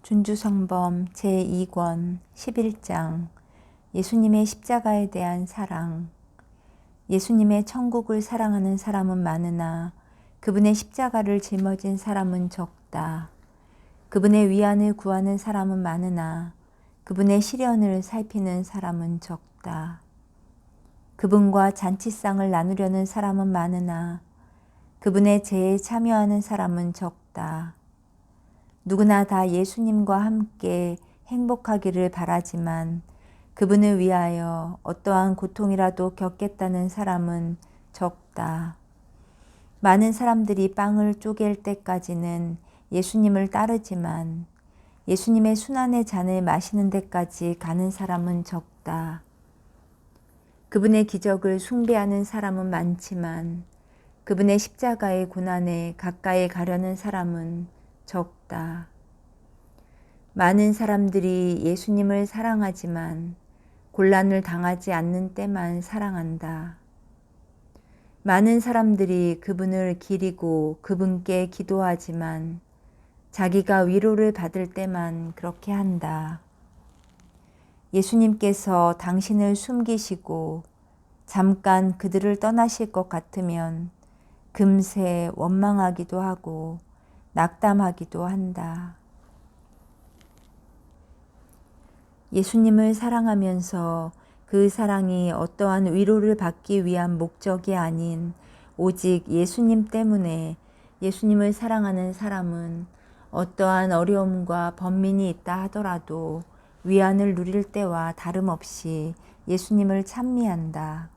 준주성범 제2권 11장 예수님의 십자가에 대한 사랑. 예수님의 천국을 사랑하는 사람은 많으나 그분의 십자가를 짊어진 사람은 적다. 그분의 위안을 구하는 사람은 많으나 그분의 시련을 살피는 사람은 적다. 그분과 잔치상을 나누려는 사람은 많으나 그분의 제에 참여하는 사람은 적다. 누구나 다 예수님과 함께 행복하기를 바라지만 그분을 위하여 어떠한 고통이라도 겪겠다는 사람은 적다. 많은 사람들이 빵을 쪼갤 때까지는 예수님을 따르지만 예수님의 순환의 잔을 마시는 데까지 가는 사람은 적다. 그분의 기적을 숭배하는 사람은 많지만 그분의 십자가의 고난에 가까이 가려는 사람은 적다. 많은 사람들이 예수님을 사랑하지만 곤란을 당하지 않는 때만 사랑한다. 많은 사람들이 그분을 기리고 그분께 기도하지만 자기가 위로를 받을 때만 그렇게 한다. 예수님께서 당신을 숨기시고 잠깐 그들을 떠나실 것 같으면 금세 원망하기도 하고 낙담하기도 한다. 예수님을 사랑하면서 그 사랑이 어떠한 위로를 받기 위한 목적이 아닌 오직 예수님 때문에 예수님을 사랑하는 사람은 어떠한 어려움과 번민이 있다 하더라도 위안을 누릴 때와 다름없이 예수님을 찬미한다.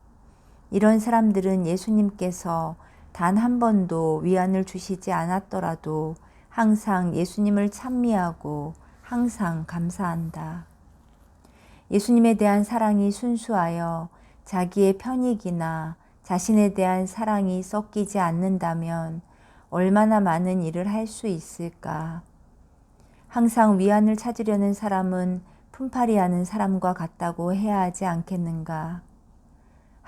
이런 사람들은 예수님께서 단 한 번도 위안을 주시지 않았더라도 항상 예수님을 찬미하고 항상 감사한다. 예수님에 대한 사랑이 순수하여 자기의 편익이나 자신에 대한 사랑이 섞이지 않는다면 얼마나 많은 일을 할 수 있을까? 항상 위안을 찾으려는 사람은 품팔이하는 사람과 같다고 해야 하지 않겠는가?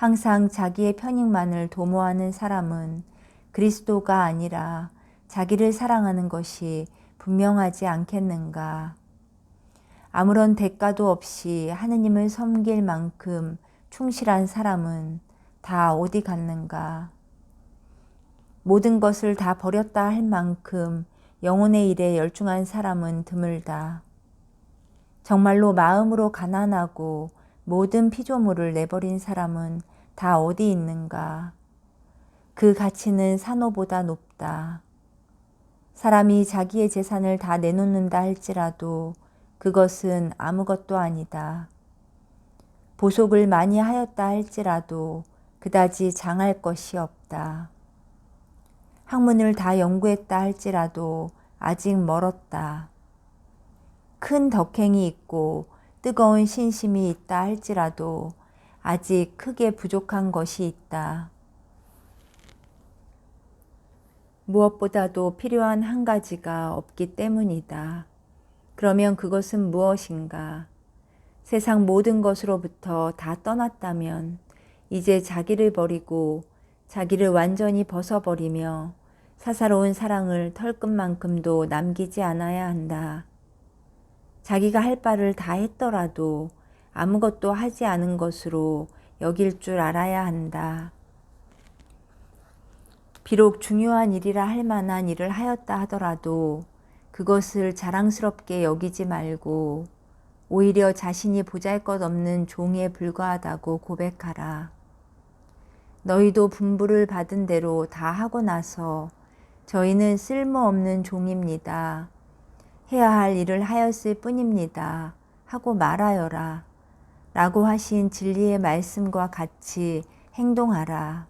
항상 자기의 편익만을 도모하는 사람은 그리스도가 아니라 자기를 사랑하는 것이 분명하지 않겠는가? 아무런 대가도 없이 하느님을 섬길 만큼 충실한 사람은 다 어디 갔는가? 모든 것을 다 버렸다 할 만큼 영혼의 일에 열중한 사람은 드물다. 정말로 마음으로 가난하고 모든 피조물을 내버린 사람은 다 어디 있는가? 그 가치는 산호보다 높다. 사람이 자기의 재산을 다 내놓는다 할지라도 그것은 아무것도 아니다. 보속을 많이 하였다 할지라도 그다지 장할 것이 없다. 학문을 다 연구했다 할지라도 아직 멀었다. 큰 덕행이 있고 뜨거운 신심이 있다 할지라도 아직 크게 부족한 것이 있다. 무엇보다도 필요한 한 가지가 없기 때문이다. 그러면 그것은 무엇인가? 세상 모든 것으로부터 다 떠났다면 이제 자기를 버리고 자기를 완전히 벗어버리며 사사로운 사랑을 털끝만큼도 남기지 않아야 한다. 자기가 할 바를 다 했더라도 아무것도 하지 않은 것으로 여길 줄 알아야 한다. 비록 중요한 일이라 할 만한 일을 하였다 하더라도 그것을 자랑스럽게 여기지 말고 오히려 자신이 보잘것없는 종에 불과하다고 고백하라. 너희도 분부를 받은 대로 다 하고 나서 저희는 쓸모없는 종입니다. 해야 할 일을 하였을 뿐입니다. 하고 말하여라. 라고 하신 진리의 말씀과 같이 행동하라.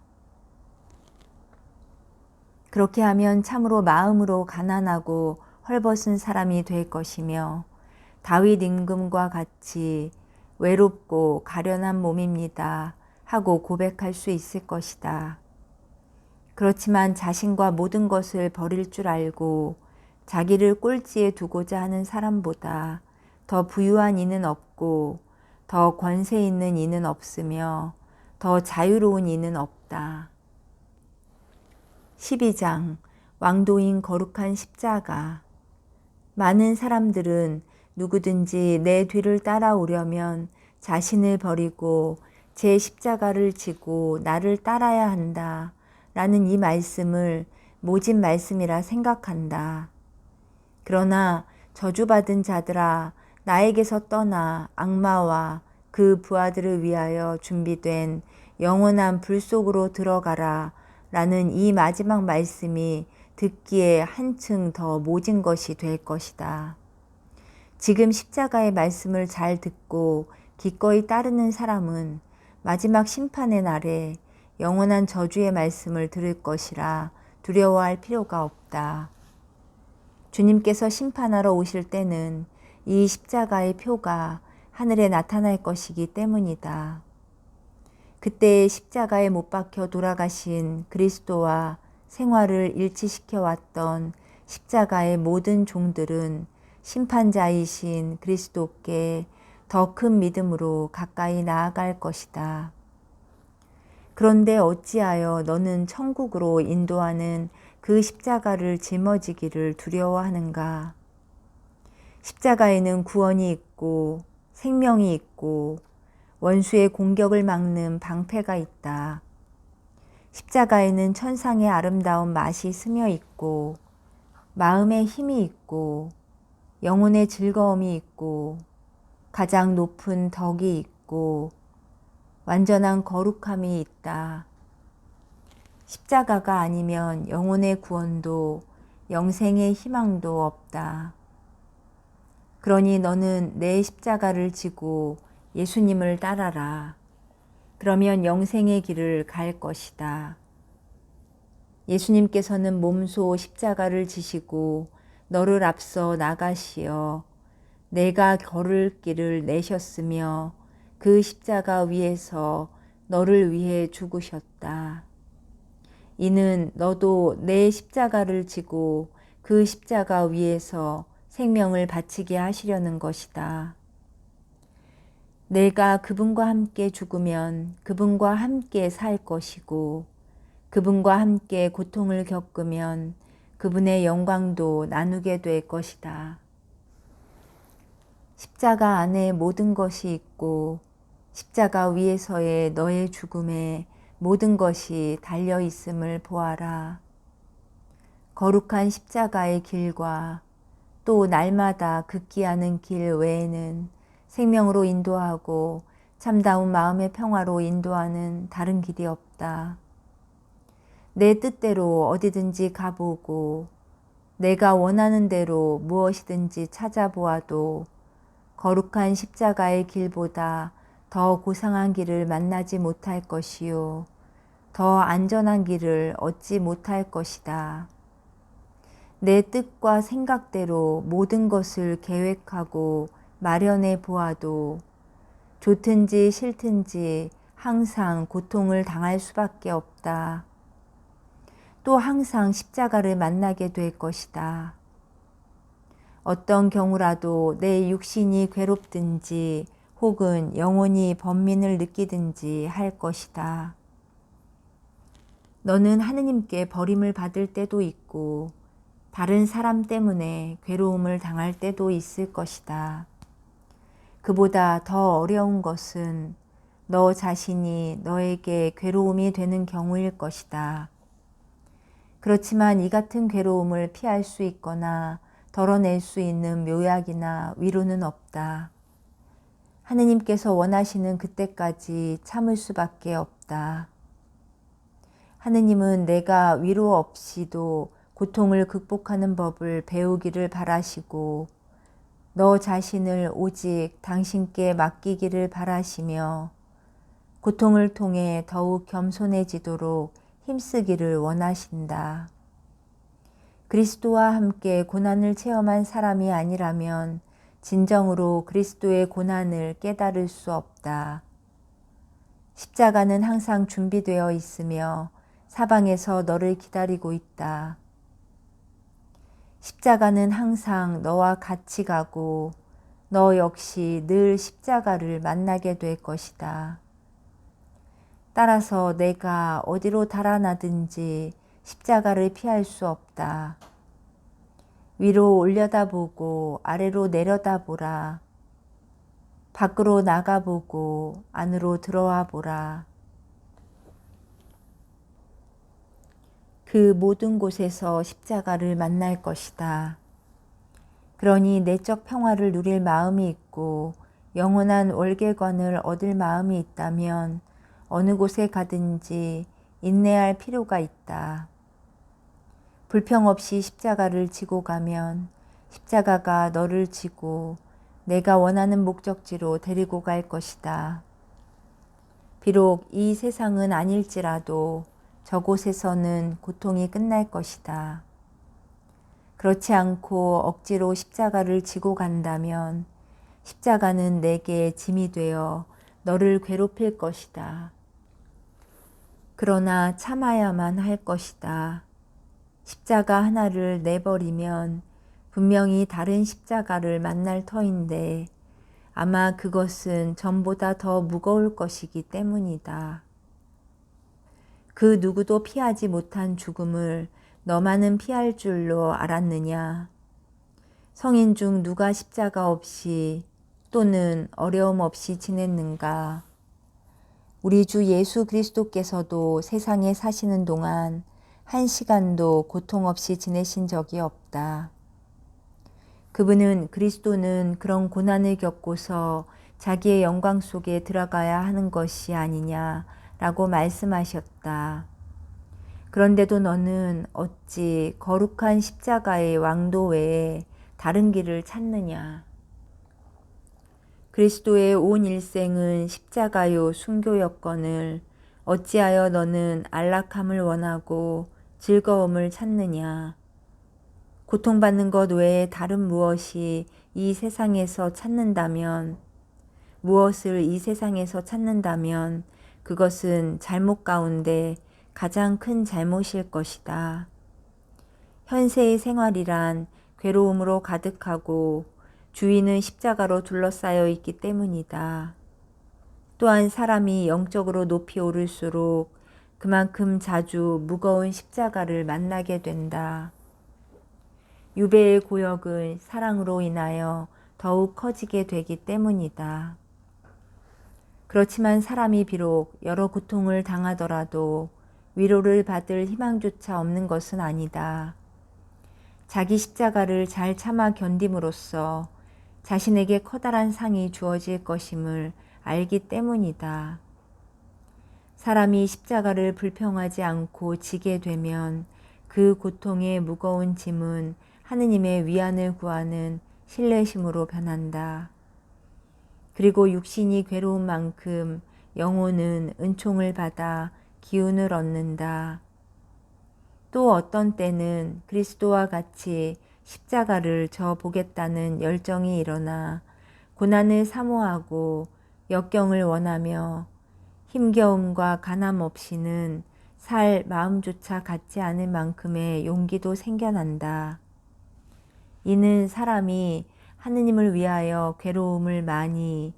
그렇게 하면 참으로 마음으로 가난하고 헐벗은 사람이 될 것이며 다윗 임금과 같이 외롭고 가련한 몸입니다. 하고 고백할 수 있을 것이다. 그렇지만 자신과 모든 것을 버릴 줄 알고 자기를 꼴찌에 두고자 하는 사람보다 더 부유한 이는 없고 더 권세 있는 이는 없으며 더 자유로운 이는 없다. 12장 왕도인 거룩한 십자가. 많은 사람들은 누구든지 내 뒤를 따라오려면 자신을 버리고 제 십자가를 지고 나를 따라야 한다 라는 이 말씀을 모진 말씀이라 생각한다. 그러나 저주받은 자들아, 나에게서 떠나 악마와 그 부하들을 위하여 준비된 영원한 불 속으로 들어가라 라는 이 마지막 말씀이 듣기에 한층 더 모진 것이 될 것이다. 지금 십자가의 말씀을 잘 듣고 기꺼이 따르는 사람은 마지막 심판의 날에 영원한 저주의 말씀을 들을 것이라 두려워할 필요가 없다. 주님께서 심판하러 오실 때는 이 십자가의 표가 하늘에 나타날 것이기 때문이다. 그때 십자가에 못 박혀 돌아가신 그리스도와 생활을 일치시켜 왔던 십자가의 모든 종들은 심판자이신 그리스도께 더 큰 믿음으로 가까이 나아갈 것이다. 그런데 어찌하여 너는 천국으로 인도하는 그 십자가를 짊어지기를 두려워하는가? 십자가에는 구원이 있고 생명이 있고 원수의 공격을 막는 방패가 있다. 십자가에는 천상의 아름다운 맛이 스며 있고 마음의 힘이 있고 영혼의 즐거움이 있고 가장 높은 덕이 있고 완전한 거룩함이 있다. 십자가가 아니면 영혼의 구원도 영생의 희망도 없다. 그러니 너는 내 십자가를 지고 예수님을 따라라. 그러면 영생의 길을 갈 것이다. 예수님께서는 몸소 십자가를 지시고 너를 앞서 나가시어 내가 걸을 길을 내셨으며 그 십자가 위에서 너를 위해 죽으셨다. 이는 너도 내 십자가를 지고 그 십자가 위에서 생명을 바치게 하시려는 것이다. 내가 그분과 함께 죽으면 그분과 함께 살 것이고 그분과 함께 고통을 겪으면 그분의 영광도 나누게 될 것이다. 십자가 안에 모든 것이 있고 십자가 위에서의 너의 죽음에 모든 것이 달려 있음을 보아라. 거룩한 십자가의 길과 또 날마다 극기하는 길 외에는 생명으로 인도하고 참다운 마음의 평화로 인도하는 다른 길이 없다. 내 뜻대로 어디든지 가보고 내가 원하는 대로 무엇이든지 찾아보아도 거룩한 십자가의 길보다 더 고상한 길을 만나지 못할 것이요 더 안전한 길을 얻지 못할 것이다. 내 뜻과 생각대로 모든 것을 계획하고 마련해 보아도 좋든지 싫든지 항상 고통을 당할 수밖에 없다. 또 항상 십자가를 만나게 될 것이다. 어떤 경우라도 내 육신이 괴롭든지 혹은 영혼이 번민을 느끼든지 할 것이다. 너는 하느님께 버림을 받을 때도 있고 다른 사람 때문에 괴로움을 당할 때도 있을 것이다. 그보다 더 어려운 것은 너 자신이 너에게 괴로움이 되는 경우일 것이다. 그렇지만 이 같은 괴로움을 피할 수 있거나 덜어낼 수 있는 묘약이나 위로는 없다. 하느님께서 원하시는 그때까지 참을 수밖에 없다. 하느님은 내가 위로 없이도 고통을 극복하는 법을 배우기를 바라시고 너 자신을 오직 당신께 맡기기를 바라시며 고통을 통해 더욱 겸손해지도록 힘쓰기를 원하신다. 그리스도와 함께 고난을 체험한 사람이 아니라면 진정으로 그리스도의 고난을 깨달을 수 없다. 십자가는 항상 준비되어 있으며 사방에서 너를 기다리고 있다. 십자가는 항상 너와 같이 가고 너 역시 늘 십자가를 만나게 될 것이다. 따라서 내가 어디로 달아나든지 십자가를 피할 수 없다. 위로 올려다보고 아래로 내려다보라. 밖으로 나가보고 안으로 들어와 보라. 그 모든 곳에서 십자가를 만날 것이다. 그러니 내적 평화를 누릴 마음이 있고 영원한 월계관을 얻을 마음이 있다면 어느 곳에 가든지 인내할 필요가 있다. 불평 없이 십자가를 지고 가면 십자가가 너를 지고 내가 원하는 목적지로 데리고 갈 것이다. 비록 이 세상은 아닐지라도 저곳에서는 고통이 끝날 것이다. 그렇지 않고 억지로 십자가를 지고 간다면 십자가는 내게 짐이 되어 너를 괴롭힐 것이다. 그러나 참아야만 할 것이다. 십자가 하나를 내버리면 분명히 다른 십자가를 만날 터인데 아마 그것은 전보다 더 무거울 것이기 때문이다. 그 누구도 피하지 못한 죽음을 너만은 피할 줄로 알았느냐? 성인 중 누가 십자가 없이 또는 어려움 없이 지냈는가? 우리 주 예수 그리스도께서도 세상에 사시는 동안 한 시간도 고통 없이 지내신 적이 없다. 그리스도는 그런 고난을 겪고서 자기의 영광 속에 들어가야 하는 것이 아니냐라고 말씀하셨다. 그런데도 너는 어찌 거룩한 십자가의 왕도 외에 다른 길을 찾느냐? 그리스도의 온 일생은 십자가요 순교였거늘 어찌하여 너는 안락함을 원하고 즐거움을 찾느냐? 고통받는 것 외에 다른 무엇이 이 세상에서 찾는다면, 무엇을 이 세상에서 찾는다면 그것은 잘못 가운데 가장 큰 잘못일 것이다. 현세의 생활이란 괴로움으로 가득하고 주위는 십자가로 둘러싸여 있기 때문이다. 또한 사람이 영적으로 높이 오를수록 그만큼 자주 무거운 십자가를 만나게 된다. 유배의 고역은 사랑으로 인하여 더욱 커지게 되기 때문이다. 그렇지만 사람이 비록 여러 고통을 당하더라도 위로를 받을 희망조차 없는 것은 아니다. 자기 십자가를 잘 참아 견딤으로써 자신에게 커다란 상이 주어질 것임을 알기 때문이다. 사람이 십자가를 불평하지 않고 지게 되면 그 고통의 무거운 짐은 하느님의 위안을 구하는 신뢰심으로 변한다. 그리고 육신이 괴로운 만큼 영혼은 은총을 받아 기운을 얻는다. 또 어떤 때는 그리스도와 같이 십자가를 져 보겠다는 열정이 일어나 고난을 사모하고 역경을 원하며 힘겨움과 가남 없이는 살 마음조차 갖지 않을 만큼의 용기도 생겨난다. 이는 사람이 하느님을 위하여 괴로움을 많이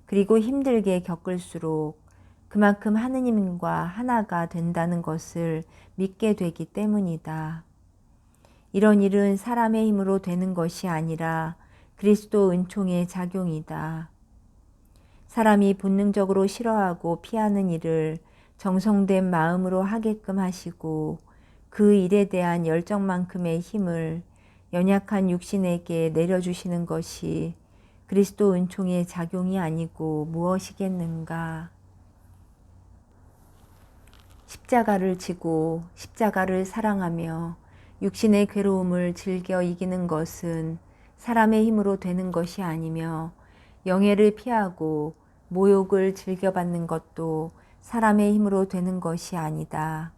그리고 힘들게 겪을수록 그만큼 하느님과 하나가 된다는 것을 믿게 되기 때문이다. 이런 일은 사람의 힘으로 되는 것이 아니라 그리스도 은총의 작용이다. 사람이 본능적으로 싫어하고 피하는 일을 정성된 마음으로 하게끔 하시고 그 일에 대한 열정만큼의 힘을 연약한 육신에게 내려주시는 것이 그리스도 은총의 작용이 아니고 무엇이겠는가? 십자가를 지고 십자가를 사랑하며 육신의 괴로움을 즐겨 이기는 것은 사람의 힘으로 되는 것이 아니며 영예를 피하고 모욕을 즐겨받는 것도 사람의 힘으로 되는 것이 아니다.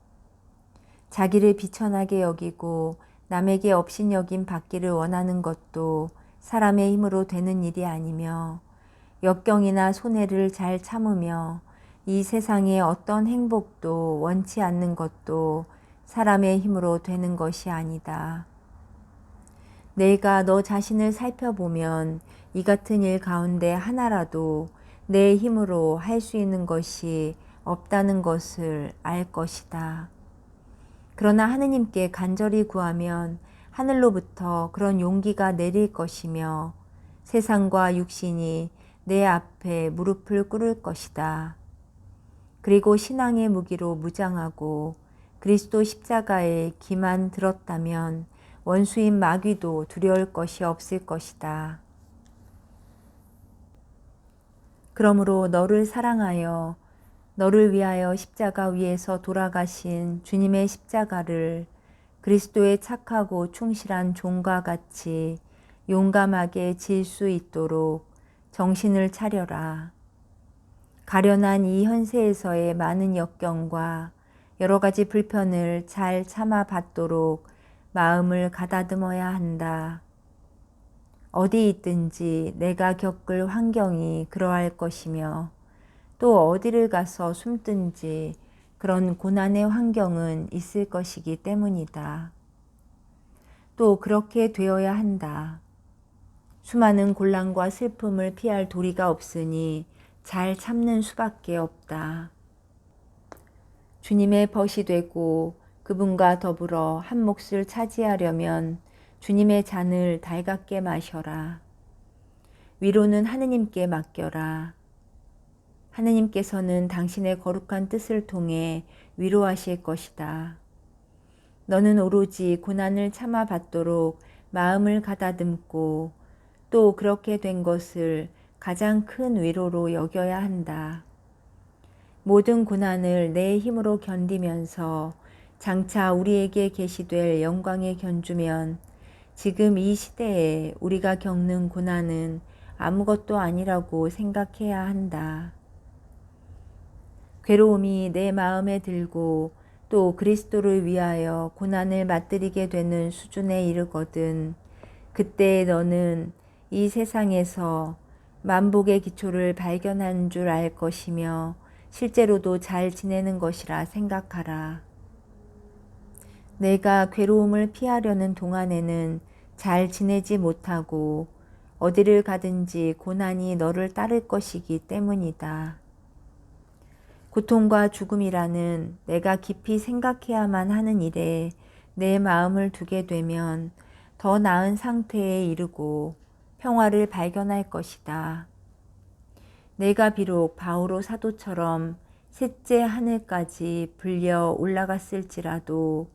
자기를 비천하게 여기고 남에게 업신여김 받기를 원하는 것도 사람의 힘으로 되는 일이 아니며 역경이나 손해를 잘 참으며 이 세상의 어떤 행복도 원치 않는 것도 사람의 힘으로 되는 것이 아니다. 내가 너 자신을 살펴보면 이 같은 일 가운데 하나라도 내 힘으로 할 수 있는 것이 없다는 것을 알 것이다. 그러나 하느님께 간절히 구하면 하늘로부터 그런 용기가 내릴 것이며 세상과 육신이 내 앞에 무릎을 꿇을 것이다. 그리고 신앙의 무기로 무장하고 그리스도 십자가의 기만 들었다면 원수인 마귀도 두려울 것이 없을 것이다. 그러므로 너를 사랑하여 너를 위하여 십자가 위에서 돌아가신 주님의 십자가를 그리스도의 착하고 충실한 종과 같이 용감하게 질 수 있도록 정신을 차려라. 가련한 이 현세에서의 많은 역경과 여러 가지 불편을 잘 참아 받도록 마음을 가다듬어야 한다. 어디 있든지 내가 겪을 환경이 그러할 것이며 또 어디를 가서 숨든지 그런 고난의 환경은 있을 것이기 때문이다. 또 그렇게 되어야 한다. 수많은 곤란과 슬픔을 피할 도리가 없으니 잘 참는 수밖에 없다. 주님의 벗이 되고 그분과 더불어 한 몫을 차지하려면 주님의 잔을 달갑게 마셔라. 위로는 하느님께 맡겨라. 하느님께서는 당신의 거룩한 뜻을 통해 위로하실 것이다. 너는 오로지 고난을 참아 받도록 마음을 가다듬고 또 그렇게 된 것을 가장 큰 위로로 여겨야 한다. 모든 고난을 내 힘으로 견디면서 장차 우리에게 계시될 영광에 견주면 지금 이 시대에 우리가 겪는 고난은 아무것도 아니라고 생각해야 한다. 괴로움이 내 마음에 들고 또 그리스도를 위하여 고난을 맛들이게 되는 수준에 이르거든 그때 너는 이 세상에서 만복의 기초를 발견한 줄 알 것이며 실제로도 잘 지내는 것이라 생각하라. 내가 괴로움을 피하려는 동안에는 잘 지내지 못하고 어디를 가든지 고난이 너를 따를 것이기 때문이다. 고통과 죽음이라는 내가 깊이 생각해야만 하는 일에 내 마음을 두게 되면 더 나은 상태에 이르고 평화를 발견할 것이다. 내가 비록 바오로 사도처럼 셋째 하늘까지 불려 올라갔을지라도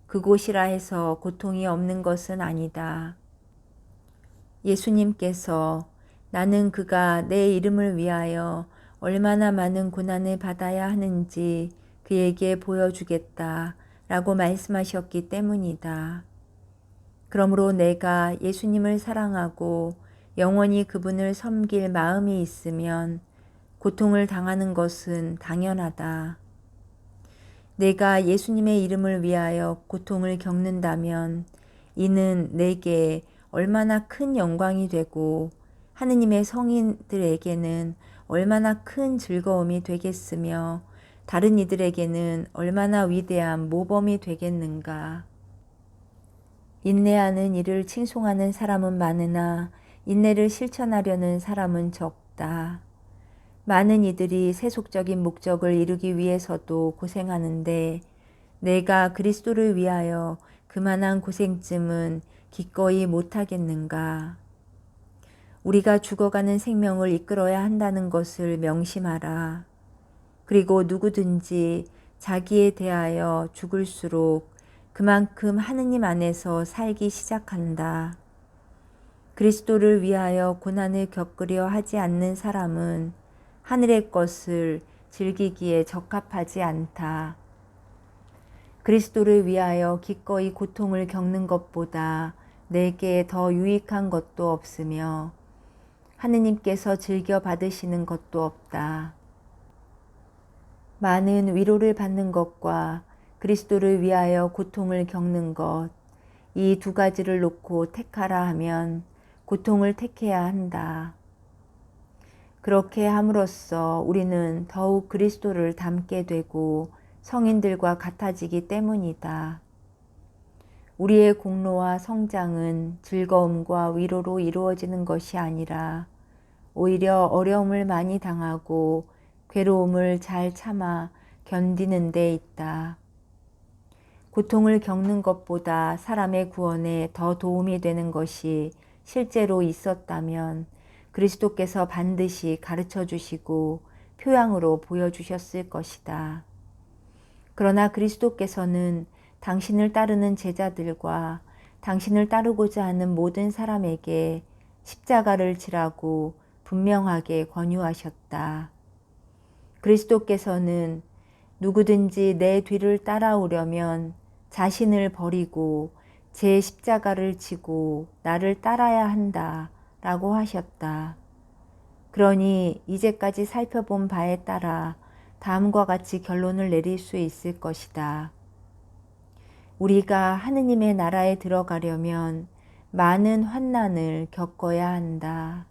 그곳이라 해서 고통이 없는 것은 아니다. 예수님께서 나는 그가 내 이름을 위하여 얼마나 많은 고난을 받아야 하는지 그에게 보여주겠다 라고 말씀하셨기 때문이다. 그러므로 내가 예수님을 사랑하고 영원히 그분을 섬길 마음이 있으면 고통을 당하는 것은 당연하다. 내가 예수님의 이름을 위하여 고통을 겪는다면 이는 내게 얼마나 큰 영광이 되고 하느님의 성인들에게는 얼마나 큰 즐거움이 되겠으며 다른 이들에게는 얼마나 위대한 모범이 되겠는가. 인내하는 이를 칭송하는 사람은 많으나 인내를 실천하려는 사람은 적다. 많은 이들이 세속적인 목적을 이루기 위해서도 고생하는데 내가 그리스도를 위하여 그만한 고생쯤은 기꺼이 못하겠는가. 우리가 죽어가는 생명을 이끌어야 한다는 것을 명심하라. 그리고 누구든지 자기에 대하여 죽을수록 그만큼 하느님 안에서 살기 시작한다. 그리스도를 위하여 고난을 겪으려 하지 않는 사람은 하늘의 것을 즐기기에 적합하지 않다. 그리스도를 위하여 기꺼이 고통을 겪는 것보다 내게 더 유익한 것도 없으며 하느님께서 즐겨 받으시는 것도 없다. 많은 위로를 받는 것과 그리스도를 위하여 고통을 겪는 것, 이 두 가지를 놓고 택하라 하면 고통을 택해야 한다. 그렇게 함으로써 우리는 더욱 그리스도를 닮게 되고 성인들과 같아지기 때문이다. 우리의 공로와 성장은 즐거움과 위로로 이루어지는 것이 아니라 오히려 어려움을 많이 당하고 괴로움을 잘 참아 견디는 데 있다. 고통을 겪는 것보다 사람의 구원에 더 도움이 되는 것이 실제로 있었다면 그리스도께서 반드시 가르쳐 주시고 표양으로 보여주셨을 것이다. 그러나 그리스도께서는 당신을 따르는 제자들과 당신을 따르고자 하는 모든 사람에게 십자가를 지라고 분명하게 권유하셨다. 그리스도께서는 누구든지 내 뒤를 따라오려면 자신을 버리고 제 십자가를 지고 나를 따라야 한다 라고 하셨다. 그러니 이제까지 살펴본 바에 따라 다음과 같이 결론을 내릴 수 있을 것이다. 우리가 하느님의 나라에 들어가려면 많은 환난을 겪어야 한다.